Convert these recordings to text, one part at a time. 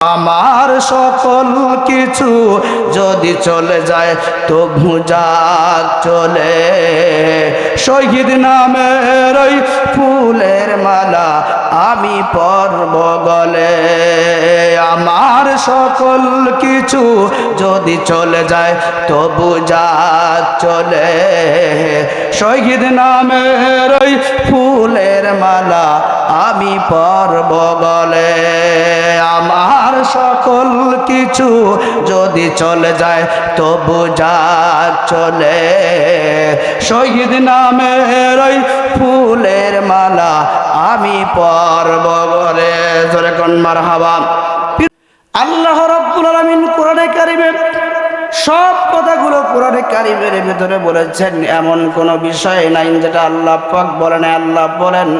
আমার সকল কিছু যদি চলে যায় তবু যাক চলে, শহীদ নামের ওই ফুলের মালা আমি পরব গলে। আমার সকল কিছু যদি চলে যায় তবু যাক চলে, শহীদ নামের ওই ফুলের মালা আমি পরব গলে। আমার সকল কিছু যদি চলে যায় তবু যাক চলে, শহীদ নামের ওই ফুলের মালা আমি পরব গলে। জোরে কোন মারহাবা। আল্লাহ রাব্বুল আলামিন কোরআনে কারিমে সব কথাগুলো কোরআনে কারিমের ভিতরে বলেছেন। এমন কোনো বিষয় নাই যেটা আল্লাহ পাক বলেন। আল্লাহ বলেন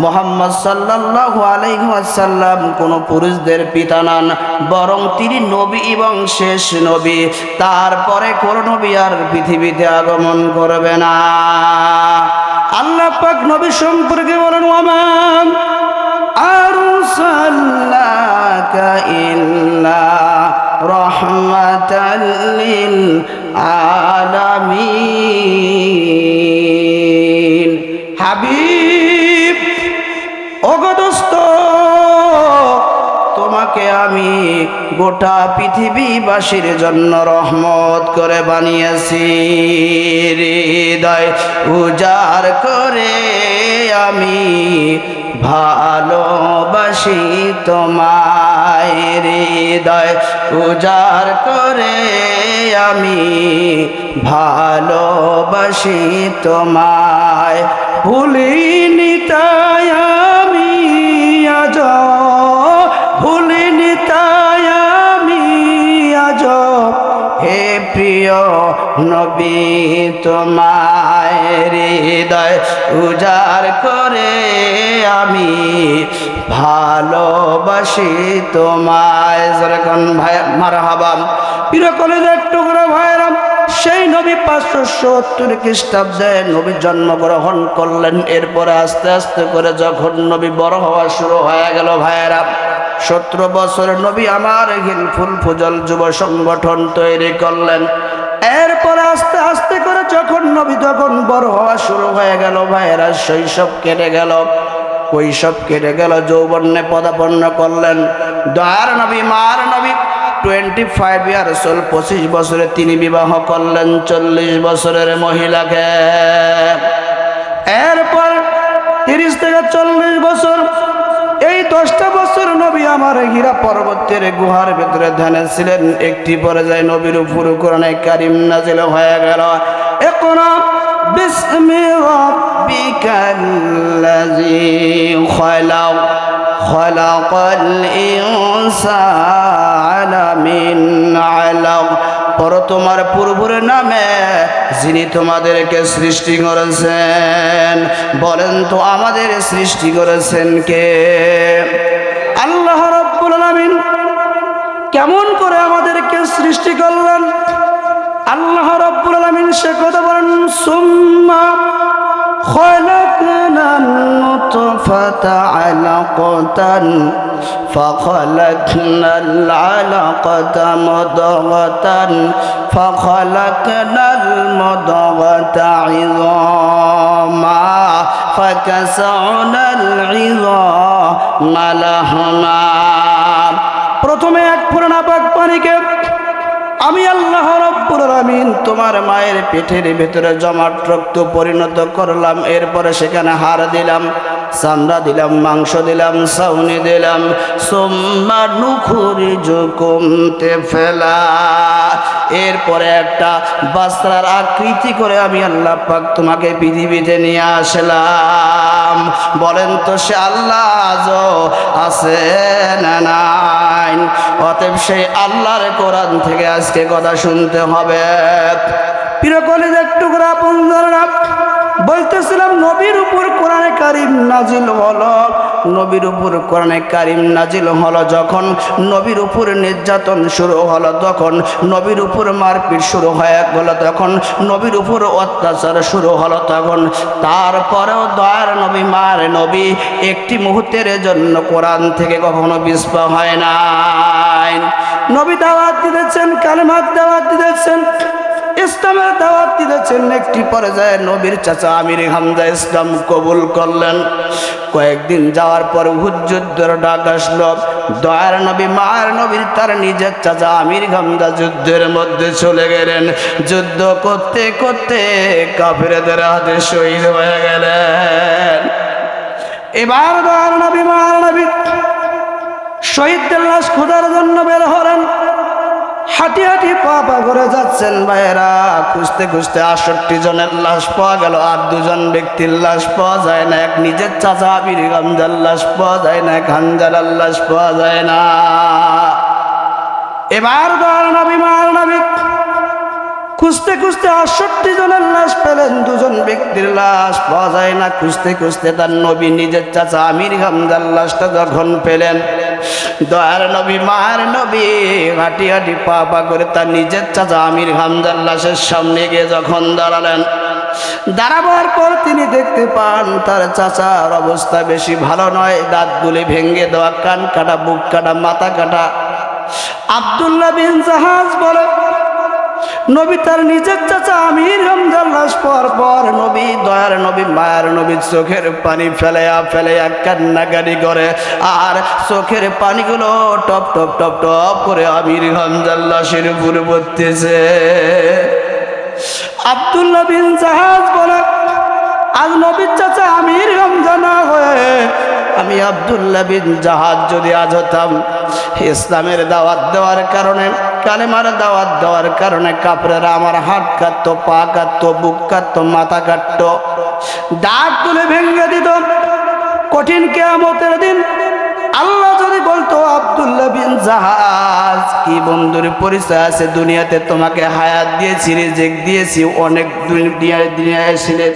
মুহাম্মদ সাল্লাল্লাহু আলাইহি ওয়াসাল্লাম কোন পুরুষদের পিতা নন, বরং তিনি নবী এবং শেষ নবী। তারপরে কোন নবী আর পৃথিবীতে আগমন করবে না। আল্লাহ পাক নবী সম্পর্কে বলেন ওয়ামা আরসালনাকা ইল্লা রাহমাতাল লিল আলামিন। হাবিব ওগো দোস্ত, তোমাকে আমি গোটা পৃথিবীবাসীর জন্য রহমত করে বানিয়েছি। হৃদয় উজাড় করে আমি ভালোবাসি তোমায়, হৃদয় উজাড় করে আমি ভালোবাসি তোমায়। ভুলিনি তাই আমি আজ, ভুলিনি তাই আমি আজ, হে প্রিয় নবী তোমায়, হৃদয় উজাড় করে আমি ভালোবাসি তোমায়। যেরকম ভাই মারহাবা। প্রিয় কলেজের টুকরা ভাইরা, সেই নবী 570 খ্রিস্টাব্দে নবী জন্মগ্রহণ করলেন। এরপরে আস্তে আস্তে করে যখন নবী বড় হওয়া শুরু হয়ে গেল ভাইয়েরা, 17 বছর নবী আমার হিলফুল ফুজল যুব সংগঠন তৈরি করলেন। এরপরে আস্তে আস্তে করে যখন নবী তখন বড় হওয়া শুরু হয়ে গেল ভাইয়েরা, শৈশব কেটে গেল, কৈশব কেটে গেল, যৌবনে পদাপন্ন করলেন। দয়ার নবী মার নবী 25 ইয়ার্স ওল্ড, 25 বছরে তিনি বিবাহ করলেন 40 বছরের মহিলাকে। এরপর 30 থেকে 40 বছর, এই 10টা বছর নবী আমার হীরা পর্বতের গুহার ভিতরে ধ্যানে ছিলেন। একটি পর্যায়ে নবীর উপর কোরআনে কারিম নাজিল হয়ে গেল। ইকরা বিসমি রাব্বিকাল্লাযী খালাক, খালাকাল ইনসানা মিন আলাক। পড়ো তোমার প্রভুর নামে যিনি তোমাদেরকে সৃষ্টি করেছেন। বলেন তো আমাদের সৃষ্টি করেছেন কে? আল্লাহ রাব্বুল আলামিন। কেমন করে আমাদেরকে সৃষ্টি করলেন? আল্লাহ রাব্বুল আলামিন সে কথা বলেন, সুম্মা খালাকনান নুতফাতা আলাকাতান ফাখালাকনাল আলাকাতা মুদগাতান ফাখালাকনাল মুদগাতা ইযামা ফাকাসাউনাল ইযামা লাহমা। প্রথমে এক পুরানা পাক পানিকে আমি আল্লাহ রাব্বুল আলামিন তোমার মায়ের পেটের ভেতরে জমাট রক্ত পরিণত করলাম। এরপরে সেখানে হাড় দিলাম, চামড়া দিলাম, মাংস দিলাম, ছাউনি দিলাম। সুম্মা নুখরিজুকুম তিফলা। এরপরে একটা বাচ্চার আকৃতি করে আমি আল্লাহ পাক তোমাকে পৃথিবীতে নিয়ে আসলাম। বলেন তো সে আল্লাহ আজও আছে না নাই? অতএব সেই আল্লাহর কোরআন থেকে আজকে কথা শুনতে হবে। প্রিয় কলেজের টুকরা বন্ধুরা, বলতেছিলাম নবীর উপর কোরআনে কারিম নাজিল হলো, নবীর উপর কোরআনে কারিম নাজিল হলো যখন, নবীর উপর নির্যাতন শুরু হলো তখন, নবীর উপর মারপিট শুরু হয়ে গেল তখন, নবীর উপর অত্যাচার শুরু হলো তখন, তারপরেও দয়ার নবী মার নবী একটি মুহূর্তের জন্য কোরআন থেকে কখনো বিস্পা হয় নাই। নবী দাওয়াত দিতেছেন, কালেমার দাওয়াত দিতেছেন, ইসলামের দাওয়াত দিতেছেন। একটি পর্যায়ে নবীর চাচা আমির হামজা ইসলাম কবুল করলেন। কয়েকদিন যাওয়ার পর উহুদ যুদ্ধের ডাক আসলো। দয়ার নবী মায়ের নবীর তার নিজের চাচা আমির হামজা যুদ্ধের মধ্যে চলে গেলেন। যুদ্ধ করতে করতে কাফেরদের হাতে শহীদ হয়ে গেলেন। এবার দয়ার নবী মায়ের নবী শহীদদের লাশ খোঁজার জন্য বের হলেন। হাঁটি হাঁটি পা পা করে যাচ্ছেন ভাইয়েরা, খুঁজতে খুঁজতে 68 জনের লাশ পাওয়া গেল, আর 2 জন ব্যক্তির লাশ পাওয়া যায় না। এক নিজের চাচা আমির হামজার লাশ পাওয়া যায় না, এক হানজালার লাশ পাওয়া যায় না। এবার দয়ার নবী মার নবী খুঁজতে খুঁজতে 68 জনের লাশ পেলেন, 2 জন ব্যক্তির লাশ পাওয়া যায় না। খুঁজতে খুঁজতে তার নবী নিজের চাচা আমির হামজার লাশটা যখন পেলেন, দয়ার নবী মার নবী হাঁটি হাঁটি পা পা করে তার নিজের চাচা আমির হামজার লাশের সামনে গিয়ে যখন দাঁড়ালেন, দাঁড়াবার পর তিনি দেখতে পান তার চাচার অবস্থা বেশি ভালো নয়। দাঁতগুলি ভেঙে দেওয়া, কান কাটা, বুক কাটা, মাথা কাটা। আব্দুল্লাহ বিন জাহাজ বলে নবী তার নিজের চাচা আমির হামজার লাশ পাওয়ার পর নবী দয়ার নবী মায়ের নবীর চোখের পানি ফেলেয়া ফেলেয়া কান্নাকাটি করে, আর চোখের পানিগুলো টপ টপ টপ টপ করে আমির হামজার লাশের উপর পড়তেছে। আব্দুল্লাহ বিন জাহাজ বলে আজ নবীর চাচা আমির হামজা না হয়ে আমি আব্দুল্লাহ বিন জাহাজ যদি আজ হতাম, ইসলামের দাওয়াত দেওয়ার কারণে, কালেমার দাওয়াত দেওয়ার কারণে কাফেররা আমার হাত কাটতো, পা কাটতো, বুক কাটতো, মাথা কাটতো, দাঁত তুলে ভেঙে দিত। কঠিন কিয়ামতের দিন আল্লাহ যদি বলতো আব্দুল্লাহ বিন জাহাজ কি বন্ধুর পরিচয় আছে দুনিয়াতে, তোমাকে হায়াত দিয়েছি, রিজিক দিয়েছি, অনেক দুনিয়ায় এসেছিলে,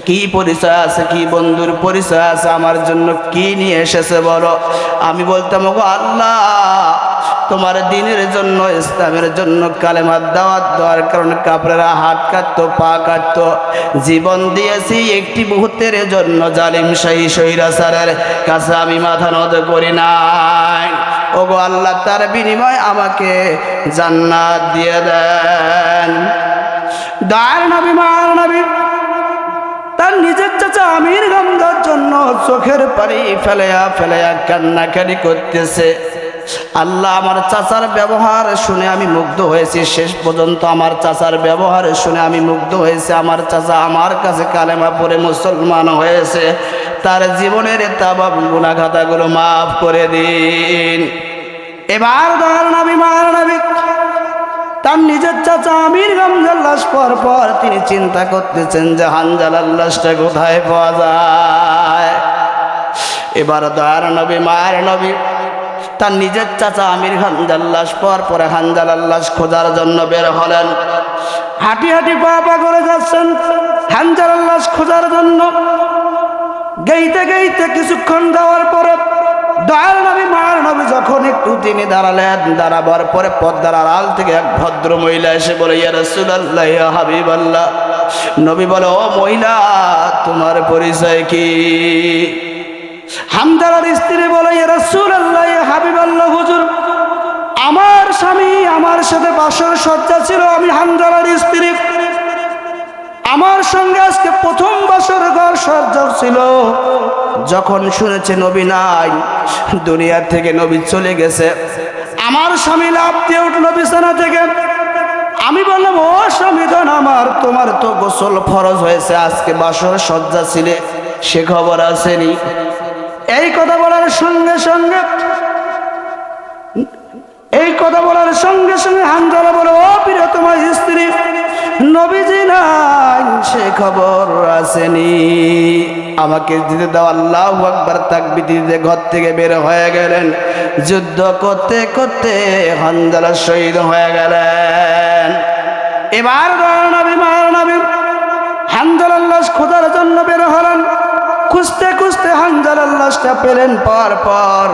কি পরিচয় আছে, কি বন্ধুর পরিচয় আছে, আমার জন্য কি নিয়ে এসেছে বলো? আমি বলতাম ওগো আল্লাহ, তোমার দ্বীনের জন্য, ইসলামের জন্য কালেমার দাওয়াত দেওয়ার কারণে কাফেররা হাত কাটতো, পা কাটতো, জীবন দিয়েছি একটি মুহূর্তের জন্য জালিম শাহী স্বৈরাচারের কাছে আমি মাথা নত করি নাই। ওগো আল্লাহ, তার বিনিময় আমাকে জান্নাত দিয়ে দেন। দয়ার নবী মার নবী তার নিজের চাচা আমির হামজার জন্য চোখের পানি ফেলেয়া ফেলেয়া কান্নাকাটি করতেছে। আল্লাহ, আমার চাচার ব্যবহার শুনে আমি মুগ্ধ হয়েছি, শেষ পর্যন্ত আমার চাচার ব্যবহার শুনে আমি মুগ্ধ হয়েছি। আমার চাচা আমার কাছে কালেমা পড়ে মুসলমান হয়েছে, তার জীবনের তামাম গুনাহ খাতাগুলো মাফ করে দিন। এবার দয়ার নবী মার নবী তার নিজের চাচা আমির হামজার লাশ পাওয়ার পর তিনি চিন্তা করতেছেন যে হানজালার লাশটা কোথায় পাওয়া যায়। এবার দয়ার নবী মায়ের নবী তার নিজের চাচা আমির হামজার লাশ পাওয়ার পরে হানজালার লাশ খোঁজার জন্য বের হলেন। হাঁটি হাঁটি পা পা করে যাচ্ছেন হানজালার লাশ খোঁজার জন্য। গাইতে গাইতে কিছুক্ষণ যাওয়ার পরে দয়ার নবী মায়ের নবী যখন একটু তিনি দাঁড়ালেন, দাঁড়াবার পরে পর্দার আড়াল থেকে এক ভদ্র মহিলা এসে বলে, ইয়া রাসূলুল্লাহ, ইয়া হাবিবাল্লাহ। নবী বলে, ও মহিলা, তোমার পরিচয় কি? হামজালার স্ত্রী বলে, ইয়া রাসূলুল্লাহ, ইয়া হাবিবাল্লাহ, হুজুর, আমার স্বামী আমার সাথে বাসর সজ্জা ছিল, আমি হামজালার স্ত্রী, আমার সঙ্গে আজকে প্রথম বাসর ঘর সজ্জা ছিল। যখন শুনেছে নবী নাই, দুনিয়া থেকে নবী চলে গেছে, আমার স্বামী লাফ দিয়ে উঠল বিছানা থেকে। আমি বললাম, ও স্বামী ধন আমার, তোমার তো গোসল ফরজ হয়েছে, আজকে বাসর সজ্জা ছিলে, সে খবর আসেনি? এই কথা বলার সঙ্গে সঙ্গে হানজালা বলে, ও প্রিয়তমা স্ত্রী, নবীজি নাই, সে খবর আসেনি, আমাকে দিতে দাও। আল্লাহু আকবার তাকবীর দিতে ঘর থেকে বের হয়ে গেলেন। যুদ্ধ করতে করতে হানজালা শহীদ হয়ে গেলেন। এবার নবী মায়ের নবী হানজালার লাশ খুঁজতে খুঁজতে হানজালার লাশটা পেলেন। পাওয়ার পর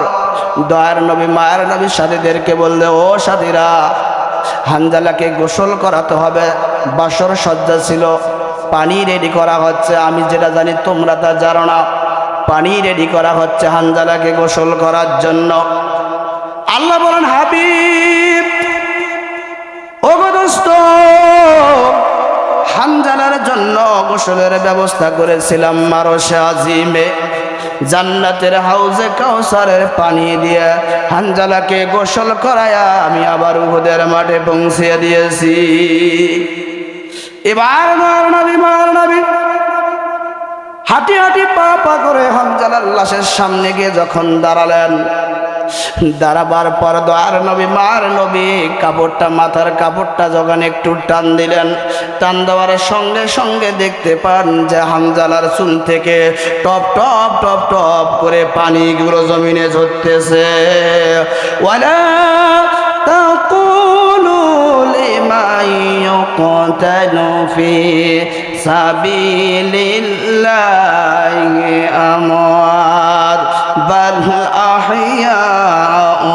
দয়ার নবী মায়ের নবী সাথীদেরকে বললে, ও সাথীরা, হানজালাকে গোসল করাতে হবে। বাসর সজ্জা ছিল, পানি রেডি করা হচ্ছে। আমি যেটা জানি তোমরা তা জানো না। পানি রেডি করা হচ্ছে হানজালাকে গোসল করার জন্য। আল্লাহ বলেন, হাবিব, ও গো দোস্ত, হানজালার জন্য গোসলের ব্যবস্থা করেছিলাম আরশে আজিমে, জান্নাতের হাউজে কাউসারের পানি দিয়ে হানজালাকে গোসল করায়া আমি আবার উহুদের মাঠে পৌঁছে দিয়েছি। এবার মার নবী হাঁটি হাঁটি পা পা করে হানজালার লাশের সামনে গিয়ে যখন দাঁড়ালেন, দাঁড়াবার পর দয়ার নবী মার নবী কাপড়টা, মাথার কাপড়টা যখন একটু টান দিলেন, টান দেওয়ার সঙ্গে সঙ্গে দেখতে পান যে হানজালার চুল থেকে টপ টপ টপ টপ করে পানিগুলো জমিনে ঝরতেছে। ওয়ালা তাকুলু লিমান ইউকতালু ফি সাবিলিল্লাহি আমওয়াত বাল আহইয়াউ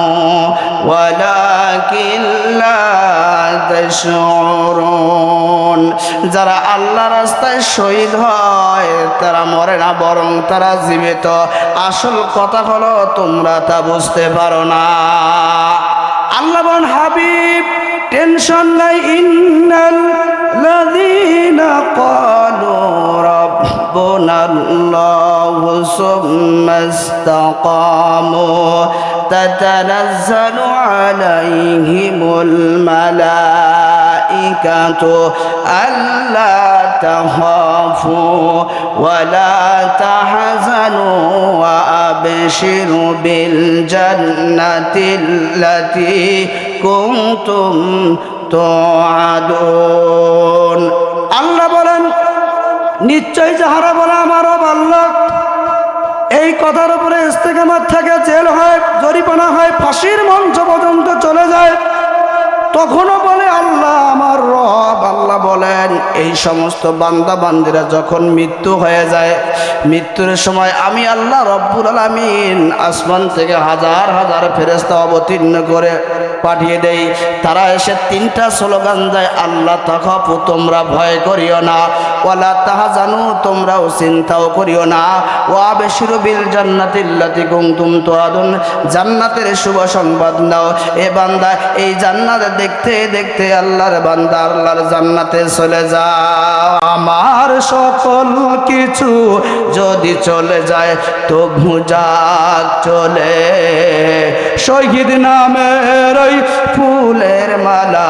ওয়ালাকিন লা তাশউরুন। যারা আল্লাহ রাস্তায় শহীদ হয় তারা মরে না, বরং তারা জীবিত। আসল কথা হলো তোমরা তা বুঝতে পারো না। আল্লাহ বলেন, হাবিব, টেনশন নাই। ইন্নাল লাযীনা ক্বালু রাব্বুনাল্লাহু সুম্মা ইসতাকামু তাতানাজ্জালু আলাইহিমুল মালাইকাতু আল্লা তাখাফু ওয়া লা তাহজানু ওয়া আবশিরু বিল জান্নাতিল্লাতী কুনতুম তুআদুন। আল্লাহ বলেন, নিশ্চয় যাহারা বলে আমার রব আল্লাহ, এই কথার উপরে ইস্তেকামত থাকে, জেল হয়, জরিমানা হয়, ফাঁসির মঞ্চ পর্যন্ত চলে যায়, তখনও বলে আল্লাহ আমার রব। আল্লাহ বলেন, এই সমস্ত বান্দা বান্দিরা যখন মৃত্যু হয়ে যায়, মৃত্যুর সময় আমি আল্লাহ রব্বুল আলামিন আসমান থেকে হাজার হাজার ফেরেশতা অবতীর্ণ করে পাঠিয়ে দেই। তারা এসে তিনটা স্লোগান দেয়, আল্লাহ তাখাফু, তোমরা ভয় করিও না, ওয়ালা তাহজানু, তোমরাও চিন্তাও করিও না, ওয়া আবশিরু বিল জান্নাতিল্লাতী কুনতুম তুআদুন, জান্নাতের শুভ সংবাদ নাও। এ বান্দা, এই জান্নাত দেখতে দেখতে আল্লাহর বান্দা আল্লাহর জান্নাতে চলে যাও। আমার সকল কিছু যদি চলে যায় তবু যাক চলে, শহীদ নামের ওই ফুলের মালা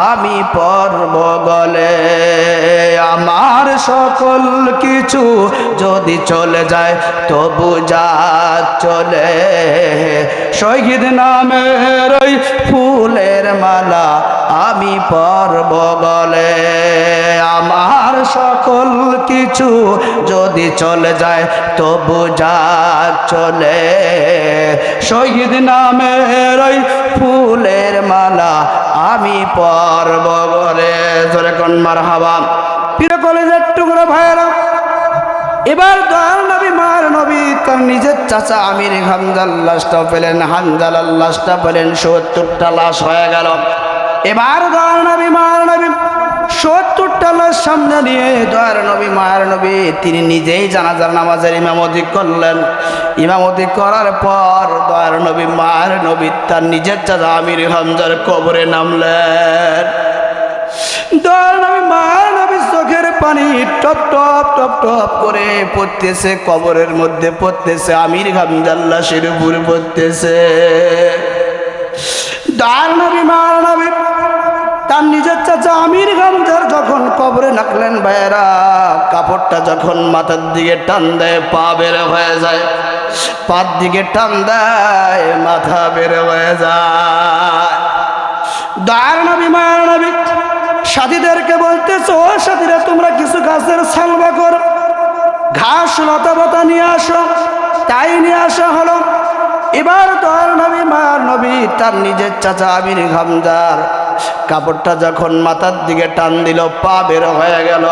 আমি পরব গলে। আমার সকল কিছু যদি চলে যায় তবু যাক চলে, শহীদ নামের ওই ফুলের মালা আমি পরব গলে। আমার সকল কিছু যদি চলে যায় তবু যাক চলে, শহীদ নামের ওই ফুলের মালা আমি পরব গলে। জোরে কোন মারহাবা। প্রিয় কলেজের টুকরো ভাইয়েরা, এবার দয়াল নবী মার নবী তার নিজের চাচা আমির হামজার লাশটা পেলেন, হানজালার লাশটা পেলেন, ৭০টা লাশ হয়ে গেল। এবার দয়াল নবী মার নবী ৭০টা লাশ সামনে নিয়ে দয়াল নবী মায়ের নবী তিনি নিজেই জানাজার নামাজের ইমামতি করলেন। ইমামতি করার পর দয়াল নবী মায়ের নবী তার নিজের চাচা আমির হামজার কবরে নামলেন। দয়াল নবী মায়ের নবীর চোখের পানি টপ টপ টপ টপ করে পড়তেছে, কবরের মধ্যে পড়তেছে, আমির হামজার লাশের উপর পড়তেছে। দয়াল নবী মায়ের নবী তার নিজের চাচা আমির হামজার যখন কবরে রাখলেন, ভাইয়েরা, কাপড়টা যখন মাথার দিকে টান দেয় পা বের হয়ে যায়, পার দিকে টান দেয় মাথা বের হয়ে যায়। দয়াল নবী মায়ের নবী সাথীদেরকে বলতেছে, ও সাথীরা, তোমরা কিছু গাছের ছালবা করো, ঘাস লতা পাতা নিয়ে আসো। তাই নিয়ে আসা হলো। এবার দয়াল নবী মায়ের নবী তার নিজের চাচা আমির হামজার কাপড়টা যখন মাথার দিকে টান দিল, পা বের হয়ে গেল,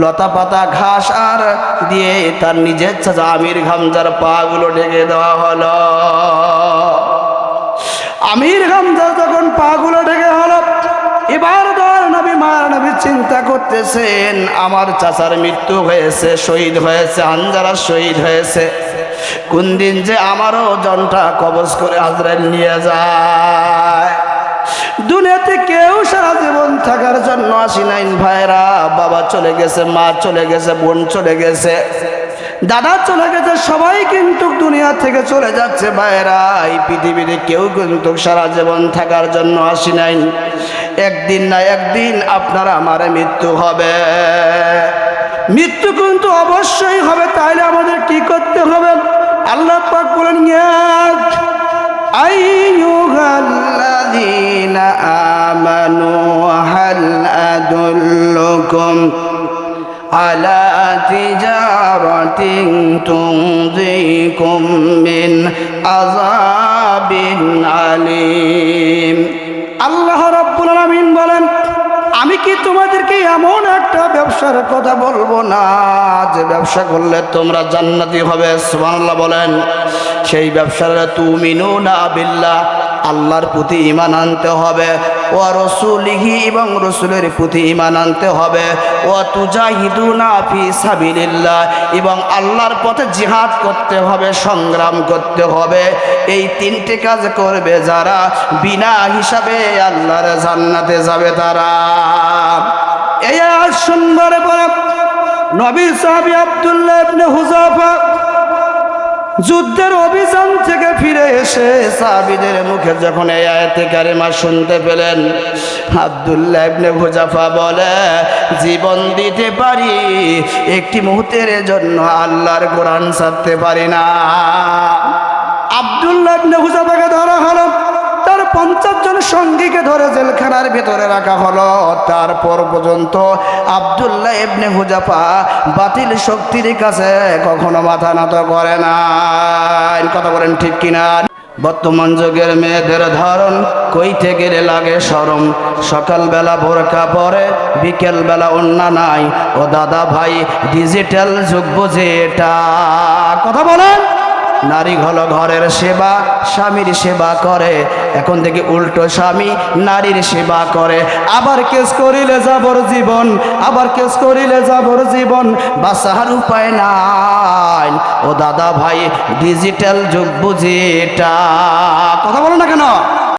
লতা পাতা ঘাস আর দিয়ে তার নিজের চাচা আমির হামজার পাগুলো ঢেকে দেওয়া হলো। আমির হামজার যখন পাগুলো ঢেকে হলো, এবার নবী মার নবী চিন্তা করতেছেন, আমার চাচার মৃত্যু হয়েছে, শহীদ হয়েছে, হামজারা শহীদ হয়েছে, কোন দিন যে আমারও জনটা কবজ করে আজরাইল নিয়ে যায়। দুনিয়াতে কেউ সারা জীবন থাকার জন্য আসি নাই ভাইরা। বাবা চলে গেছে, মা চলে গেছে, বোন চলে গেছে, দাদা চলে গেছে, সবাই কিন্তু দুনিয়া থেকে চলে যাচ্ছে ভাইরা। এই পৃথিবীতে কেউ কিন্তু সারা জীবন থাকার জন্য আসি নাই। একদিন না একদিন আপনার আমার মৃত্যু হবে, মৃত্যু কিন্তু অবশ্যই হবে। তাইলে আমাদের কি করতে হবে? আল্লাহ পাক বলেন, আইয়ুহাল্লাযীনা আমানু হাল আদুল্লুকুম আলা তিজারাতিন তুনজিকুম মিন আযাবিন আলীম। আল্লাহ রাব্বুল আলামিন বলেন, আমি কি তোমাদেরকে এমন একটা ব্যবসার কথা বলবো না যে ব্যবসা করলে তোমরা জান্নাতি হবে? সুবহানাল্লাহ বলেন। সেই ব্যবসার তুমিনুনা বিল্লাহ, আল্লাহর প্রতি ঈমান আনতে হবে, ও রাসূলিহি এবং রাসূলের প্রতি ঈমান আনতে হবে, ও তুজাহিদুনা ফি সাবিলিল্লাহ এবং আল্লাহর পথে জিহাদ করতে হবে, সংগ্রাম করতে হবে। এই তিনটে কাজ করবে যারা, বিনা হিসাবে আল্লাহর জান্নাতে যাবে তারা। এই আয়াত শুনবার পরে নবীর সাহাবী আব্দুল্লাহ ইবনে হুযাফা যুদ্ধের অভিযান থেকে ফিরে এসে সাহাবীদের মুখে যখন এই আয়াতে কারিমা শুনতে পেলেন, আব্দুল্লাহ ইবনে হুযাফা বলে, জীবন দিতে পারি, একটি মুহূর্তের জন্য আল্লাহর কোরআন ছাড়তে পারি না। আব্দুল্লাহ ইবনে হুযাফাকে ধরা হলো, তার 50 জন সঙ্গীকে ধরে জেলখানার ভিতরে রাখা হলো। তারপর পর্যন্ত আব্দুল্লাহ ইবনে হুযাফা বাতিল শক্তির কাছে কখনো মাথা নত করে না। কথা বলেন ঠিক কিনা? বর্তমান যুগের মেয়েদের ধারণ কইতে গেলে লাগে শরম। সকালবেলা বোরকা পরে, বিকেলবেলা ওন্না নাই। ও দাদা ভাই, ডিজিটাল যুগ বুঝে এটা। কথা বলেন। নারী হলো ঘরের সেবা, স্বামীর সেবা করে। এখন থেকে উল্টো, স্বামী নারীর সেবা করে। আবার কেস করিলে যাবর জীবন, আবার কেস করিলে যাবর জীবন, বাঁচার উপায় নাই। ও দাদা ভাই, ডিজিটাল যুগ বুঝি এটা। কথা বলো না কেন?